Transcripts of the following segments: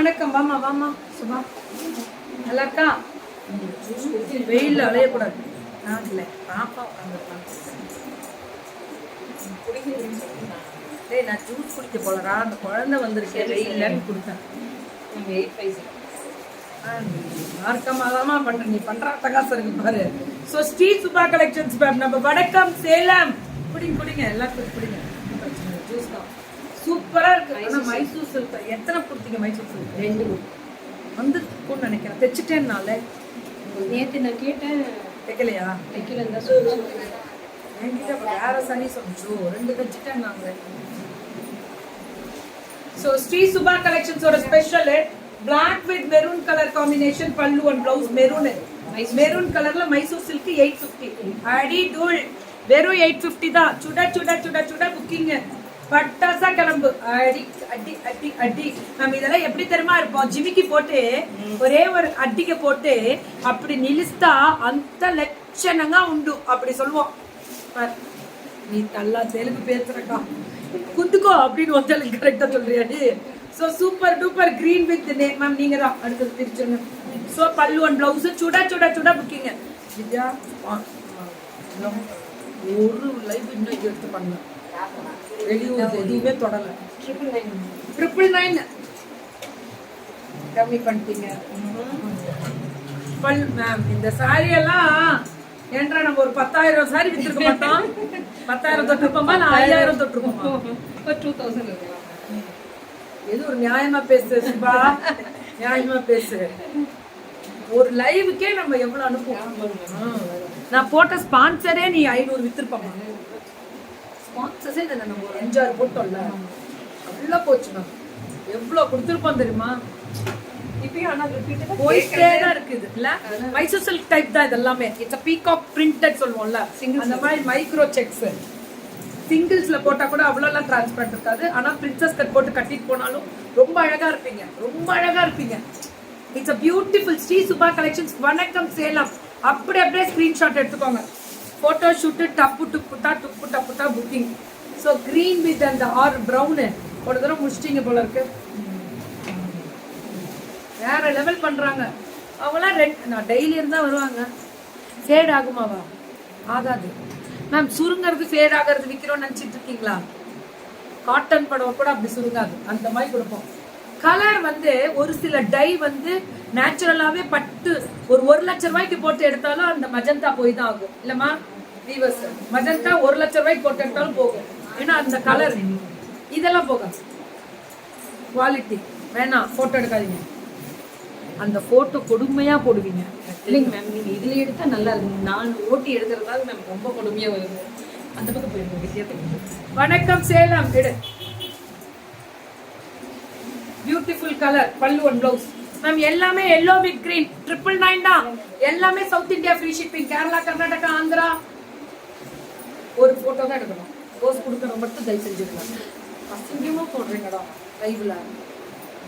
வணக்கம். வாமா வாமா சுபா, நல்லா இருக்கா? வெயில்ல அலையக்கூடாது. நான் இல்லை, பாப்பா டேய், நான் ஜூஸ் குடிக்க போலடா. அந்த குழந்தை வந்திருக்கேன், வெயில்லன்னு கொடுத்தேன். மார்க்கமாதாமா பண்ற, நீ பண்ற அட்டகாசம் இருக்கு பாரு. So Sri Subha collections ma'am, நம்ம வடக்கம் சேலம். குடிங்க குடிங்க, எல்லாத்துக்கும் குடிங்க. ஜூஸ் தான் சூப்பரா இருக்கு. ஆனா மைசூர் சில்க் எத்தனை கொடுத்தீங்க? மைசூர் சில்க் 2 வந்துருக்குன்னு நினைக்கிறேன். தைச்சிட்டேன்னால நேற்று நான் கேட்டேன், தைக்கலையா? தைக்கல இருந்தா என்கிட்ட வேற சனி சொல்லிச்சோ, 2 தைச்சிட்டேன் நாங்க. ஸோ ஸ்ரீ சுபா கலெக்ஷன்ஸோட special black with maroon colour combination, pallu and blouse maroon. Maroon கலர்ல மைசூர் சில்க் 850. அடி தூள் வெறும் 850 தான். சுட சுட சுட சுட புக்கிங் பட்டாசா கிளம்பு. அடி அடி அடி அடி. நம்ம இதெல்லாம் எப்படி தெரியுமா இருப்போம்? ஜிமிக்கி போட்டு ஒரே ஒரு அடிக்க போட்டு அப்படி நிலிஸ்தா அந்த லட்சணங்க உண்டு அப்படி சொல்லுவோம். நீ நல்லா தெலுங்கு பேசுறக்கா, குந்துக்கோ அப்படின்னு ஒருத்தருக்கு கரெக்டா சொல்றியாடி. So super duper green with ma'am, நீங்க தான் அடுத்தது பிரிச்சுங்க. ஸோ பல்லு அண்ட் பிளவுஸ் சுட சுட சுட புக்கிங்க. வித்யா ஒரு லைவ் இன்னும் எடுத்து பண்ண வெளியூர் எதுவுமே தொடல. 999 கம்மி பண்ணிட்டீங்க. மேம் இந்த சாரி எல்லாம் ஏன்றா நம்ம ஒரு 10,000 சாரி வித்துருக்க மாட்டோம். 10,000 தொட்டிருப்போமா, 5,000 தொட்டிருப்போமா? 2000 இருக்கலாம். எது ஒரு நியாயமா பேசு சுபா, நியாயமா பேசு. ஒரு லைவுக்கே நம்ம எவ்வளவு அனுப்புவோம். நான் போட்ட ஸ்பான்சரே நீ 500 வித்துருப்போமா? ஸ்பான்சர்ஸே இதை நம்ம ஒரு 5-6 போட்டோம்ல, நல்லா போச்சு. மேம் எவ்வளவு கொடுத்துருப்போம் தெரியுமா? இப்பயும் ஆனா ரிப்பீட்டடா போயிட்டே தான் இருக்குது இல்ல. மைசூர் சில்க் டைப் தான் இது எல்லாமே. இட்ஸ் a பீகாக் பிரிண்டட் சொல்லுவோம்ல, அந்த மாதிரி மைக்ரோ செக்ஸ். சிங்கிள்ஸ்ல போட்டா கூட அவ்வளோலாம் டிரான்ஸ்பரண்ட் இருக்காது. ஆனா பிரின்சஸ் கட் போட்டு கட்டிட்டு போனாலும் ரொம்ப அழகா இருப்பீங்க, ரொம்ப அழகா இருப்பீங்க. It's a beautiful Sri Subha collections வணக்கம் சேலம். அப்படியே ஸ்கிரீன்ஷாட் எடுத்துக்கோங்க. போட்டோ ஷூட்டு டப்பு டப்புட்டா புக்கிங். ஸோ கிரீன் வித் அந்த ஆர் ப்ரௌனு ஒரு தடவை முடிச்சிட்டிங்க போல இருக்கு. வேற லெவல் பண்றாங்க அவங்களாம். நான் டெய்லி இருந்தா வருவாங்க. ஃபேட் ஆகுமாவா? ஆகாது மேம். சுருங்கிறது ஃபேட் ஆகிறது விற்கிறோம்னு நினச்சிட்டு இருக்கீங்களா? காட்டன் படம் கூட அப்படி சுருங்காது, அந்த மாதிரி கொடுப்போம். கலர் வந்து ஒரு சில டை வந்து நேச்சுரலாவே பட்டு ஒரு 1 லட்சம் ரூபாய்க்கு போட்டு எடுத்தாலும் அந்த மஜந்தா போய் தான் ஆகும் இல்லம்மா? வீவர்ஸ் மஜந்தா 1 லட்சம் ரூபாய்க்கு போட்டு எடுத்தாலும் போகும். ஏன்னா அந்த கலர் இதெல்லாம் போகாது. குவாலிட்டி வேணாம், போட்டோ எடுக்காதீங்க. அந்த போட்டோ கொடுமையா போடுவீங்க. இல்லைங்க மேம், நீங்க இதுல எடுத்தா நல்லா இருக்கும். நான் ஓட்டி எடுக்கிறதால மேம் ரொம்ப கொடுமையா வருது. அந்த பக்கம் போயிருக்கோம் விஷயத்துக்கு. வணக்கம் சேலம். எடு beautiful colour pallu and blouse. Ma'am எல்லாமே எல்லோ வித் கிரீன் 999 தான். எல்லாமே south India free shipping. Kerala, Karnataka, Andhra. ஒரு போட்டோ தான் எடுக்கணும். போஸ் கொடுக்கறவங்க மட்டும் தயவு செஞ்சுக்கலாம். அசிங்கமா போடுறீங்கடா லைவ்ல.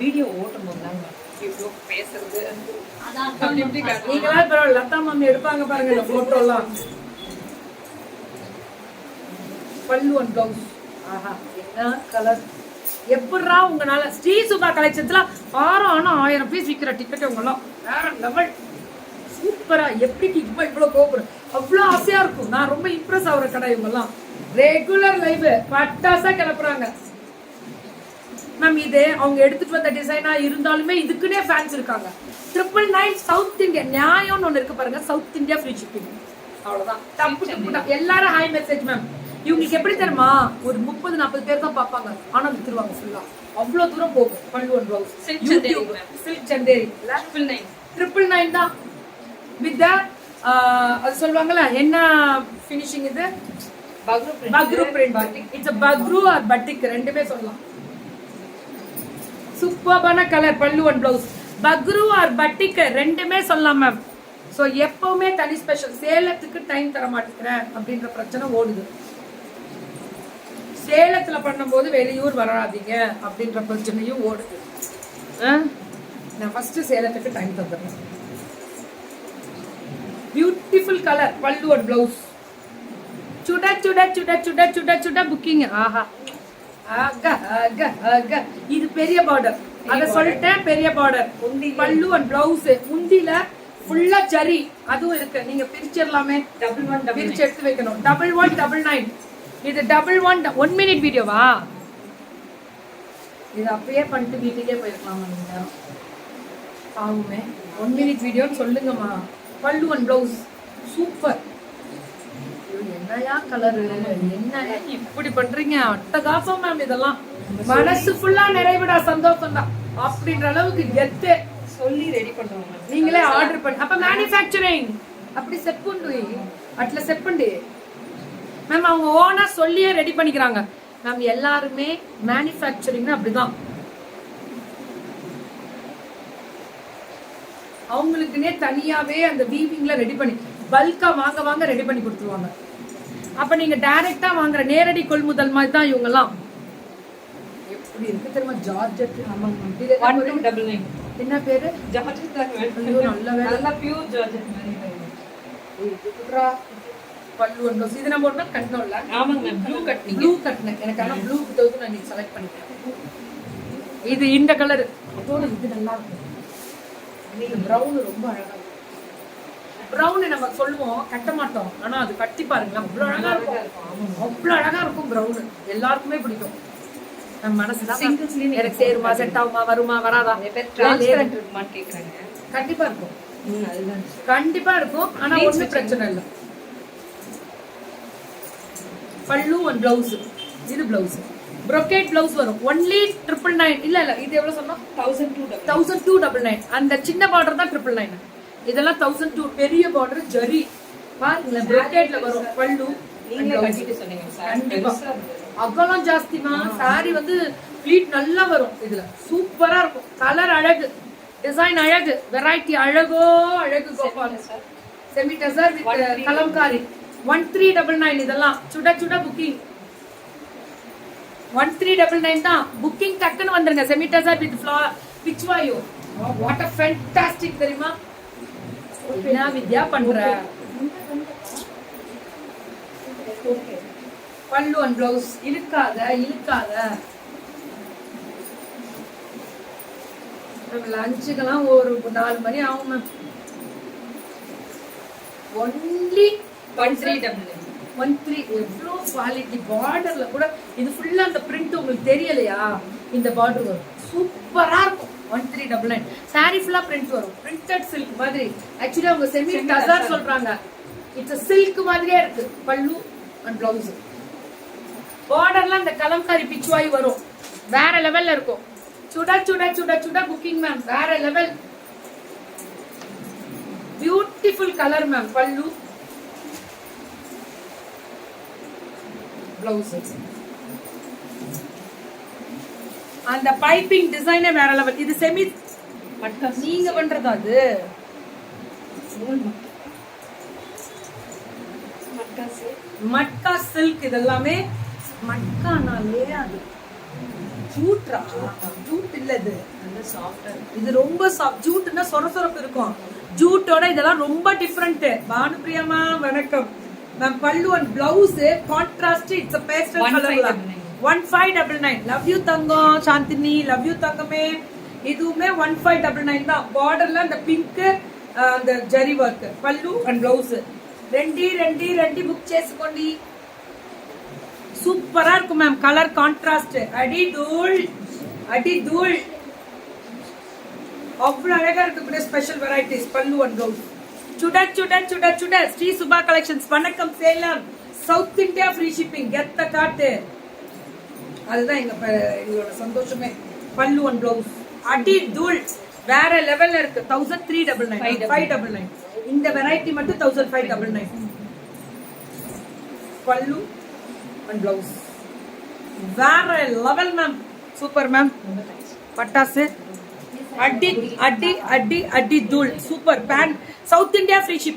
வீடியோ ஓட்டும் போது தாங்க இவ்வளோ பேசுறது. நீங்களாம் பரவாயில்ல, லதா மாமி எடுப்பாங்க பாருங்க இந்த போட்டோ எல்லாம். பல்லு அண்ட் பிளவுஸ். ஆஹா என்ன கலர். எப்படா உங்களால ஸ்ரீ சுபா கலெக்ஷன்ஸ்ல 1000 பீஸ் விற்கிற டிக்கெட் உங்களாம் வேற லெவல். சூப்பரா. எப்படி இப்ப இவ்வளவு கோபுரம் அவ்வளவு ஆசையா இருக்கும். நான் ரொம்ப இம்ப்ரெஸ் ஆகுற கடை இவங்கெல்லாம். ரெகுலர் லைவ் பட்டாசா கிளப்புறாங்க மேம். இது அவங்க எடுத்துட்டு வந்த டிசைனா இருந்தாலுமே இதுக்குன்னே ஃபேன்ஸ் இருக்காங்க. 999 சவுத் இந்தியா நியாயம்னு ஒண்ணு இருக்கு பாருங்க. South India free shipping. அவ்வளவுதான். எல்லாரும் ஹாய் மெசேஜ் மேம். இவங்களுக்கு எப்படி தெரியுமா? ஒரு 30-40 பேர் தான் பார்ப்பாங்க. ஆனா வித்துருவாங்க ஃபுல்லா. அவ்வளவு தூரம் போகும். பல்லு அண்ட் பிளவுஸ் சில்க் சந்தேரி 999 தான். வித் அது சொல்லுவாங்கல்ல என்ன ஃபினிஷிங் இது? Bagru print. It's Bagru or batik ரெண்டுமே சொல்லலாம். சூப்பரான colour pallu and blouse. Bagru or batik ரெண்டுமே சொல்லலாம் மேம். ஸோ எப்பவுமே தனி ஸ்பெஷல். சேலத்துக்கு டைம் தர மாட்டேங்கிறேன் அப்படின்ற பிரச்சனை ஓடுது. சேலத்துல பண்ணும்போது வெளியூர் வராதீங்க அப்படின்ற பிரச்சனையும் ஓடுது. நான் ஃபர்ஸ்ட் சேலத்துக்கு டைம் தந்துடுறேன். Beautiful colour pallu and blouse. சுட சுட சுட சுட சுட சுட புக்கிங். ஆஹா ஆக ஆக ஆக. இது பெரிய பார்டர். அத சொல்லிட்டேன். பெரிய பார்டர் பல்லு அண்ட் பிளவுஸ். முந்தில ஃபுல்லா ஜரி அதுவும் இருக்கு. நீங்க பிரிச்சிடலாமே. 1199 பிரிச்சு எடுத்து வைக்கணும். 1199. இது 1 மினிட் வீடியோவா? இது அப்பயே பண்ணிட்டு வீட்டுக்கே போயிருக்கலாமா நீங்க? ஆகுமே. 1 மினிட் வீடியோன்னு சொல்லுங்கம்மா. பல்லு அண்ட் பிளவுஸ் சூப்பர். என்னையா கலரு, என்ன இப்படி பண்றீங்க? அட்டகாசம் மேம். இதெல்லாம் மனசு ஃபுல்லா நிறைவிடா சந்தோஷம் தான் அப்படின்ற அளவுக்கு கெத்து. சொல்லி ரெடி பண்றோம் நீங்களே ஆர்டர் பண்ணி அப்ப மேனுஃபேக்சரிங் அப்படி செட் பண்ணி அட்ல செட் பண்ணி மேம் அவங்க ஓனா சொல்லியே ரெடி பண்ணிக்கிறாங்க மேம். எல்லாருமே மேனுஃபேக்சரிங் அப்படிதான். அவங்களுக்குன்னே தனியாவே அந்த வீவிங்ல ரெடி பண்ணி பல்கா வாங்க ரெடி பண்ணி கொடுத்துருவாங்க. அப்ப நீங்க டைரக்டா வாங்குற நேரடி கொள்முதல் மாதிரி தான் இவங்க எல்லாம். எப்படி இருக்கு தெரியுமா? ஜார்ஜெட். ஆமாங்க. 1299 என்ன பேரு? ஜார்ஜெட் தான். ஐயோ நல்ல வேலை. நல்ல பியூர் ஜார்ஜெட் மாதிரி இதுக்குறா பல்லு அண்ட் பிளவுஸ். இது நம்ம ஒண்ணா கட்டணும்ல? ஆமாங்க மேம். Blue cut. ப்ளூ கட்னேன். எனக்கு ஆனா ப்ளூ தவிர்த்து நான் இன்னைக்கு செலக்ட் பண்ணிட்டேன். இது இந்த கலர். அதோட இது நல்லா இருக்கும். இது பிரவுன் ரொம்ப அழகா இருக்கும். பிரவுன் நம்ம சொல்லுவோம் கட்ட மாட்டோம். ஆனா அது கட்டி பாருங்க அவ்வளவு அழகா இருக்கும். அவ்வளவு அழகா இருக்கும் பிரவுன். எல்லாருக்குமே பிடிக்கும். நம்ம மனசுதான் எனக்கு சேருமா, செட் ஆகுமா, வருமா, வராதா, டிரான்ஸ்பரன்ட் இருக்குமான்னு கேக்குறாங்க. கண்டிப்பா இருக்கும். அதுதான் கண்டிப்பா இருக்கும். ஆனா ஒண்ணும் பிரச்சனை இல்லை. பல்லு அண்ட் பிளவுஸ். இது பிளவுஸ் brocade பிளவுஸ் வரும். ஒன்லி 999. இல்ல இது எவ்வளவு சொன்னா? 1299. அந்த சின்ன பார்டர் தான் 999. இதெல்லாம் 1002. பெரிய பார்டர் ஜரி பாருங்க brocadeல வரும். பல்லு நீங்களே கட்டிட்டு சொன்னீங்க சார். கண்டிப்பா அகலம் ஜாஸ்திமா. சாரி வந்து ப்ளீட் நல்லா வரும். இதுல சூப்பரா இருக்கும். கலர் அழகு, டிசைன் அழகு, வெரைட்டி அழகோ அழகு. Gopal semi tussar with Kalamkari. 1399. இதெல்லாம் சுட சுட புக்கிங். 1399 தான் புக்கிங். டக்குன்னு வந்துருங்க. Semi tussar with pitch Vayu. What a fantastic தெரியுமா? என்ன வித்யா பண்ற? பல்லு அண்ட் பிளவுஸ். இழுக்காத. லஞ்சுக்கெல்லாம் ஒரு 4 மணி ஆகும் மேம். ஒன்லி 1399. எவ்வளோ குவாலிட்டி. பார்டர்ல கூட இது ஃபுல்லா அந்த பிரிண்ட் உங்களுக்கு தெரியலையா? இந்த பார்டர் வரும். சூப்பரா இருக்கும். 1399. சாரி ஃபுல்லா பிரிண்ட் வரும். பிரிண்டட் சில்க் மாதிரி. ஆக்சுவலி அவங்க செமி டசர் சொல்றாங்க. இட்ஸ் சில்க் மாதிரியே இருக்கு பல்லு அண்ட் பிளவுஸ். பார்டர்ல அந்த கலம்காரி பிச்சுவாய் வரும். வேற லெவல்ல இருக்கும். சுட சுட சுட சுட புக்கிங் மேம். வேற லெவல். Beautiful colour ma'am. பல்லு பிளவுஸ். அந்த பைப்பிங் டிசைனே வேற லெவல். இது செமி மட்கா. நீங்க பண்றதா? அது மட்கா சில்க். இதெல்லாமே மட்கானாலே அது ஜூட்ரா. ஜூட் இல்ல இது. நல்ல சாஃப்டா இருக்கு. இது ரொம்ப சாஃப்ட். ஜூட்னா சொரசொரப்பு இருக்கும். ஜூட்டோட இதெல்லாம் ரொம்ப டிஃபரெண்ட். பானுபிரியமா வணக்கம் ma'am. Pallu and blouse contrast. It's a pastel color. 1599. Love you தங்கம். சாந்தினி லவ் யூ தங்கமே. இதுவுமே 1599 தான். பார்டர்ல அந்த பிங்க் அந்த zari work. Pallu and blouse ரெண்டு புக் చేసుకోండి. சூப்பரா இருக்கும் மேம். Colour contrast. அடி தூள் அவ்வளவு அழகா இருக்கக்கூடிய special varieties. Pallu and blouse. சுட ஸ்ரீ சுபா கலெக்ஷன்ஸ். வணக்கம் Salem. South India free shipping. கெத்த காட்டு. அதுதான் எங்களோட சந்தோஷமே. பல்லு அண்ட் பிளவுஸ் அடி தூள் வேற லெவல்ல இருக்கு. 1399. 599. இந்த வெரைட்டி மட்டும் 1599. பல்லு அண்ட் பிளவுஸ் வேற லெவல் மேம். Super ma'am. பட்டாசு அடி தூள். Super. Pan South India free shipping.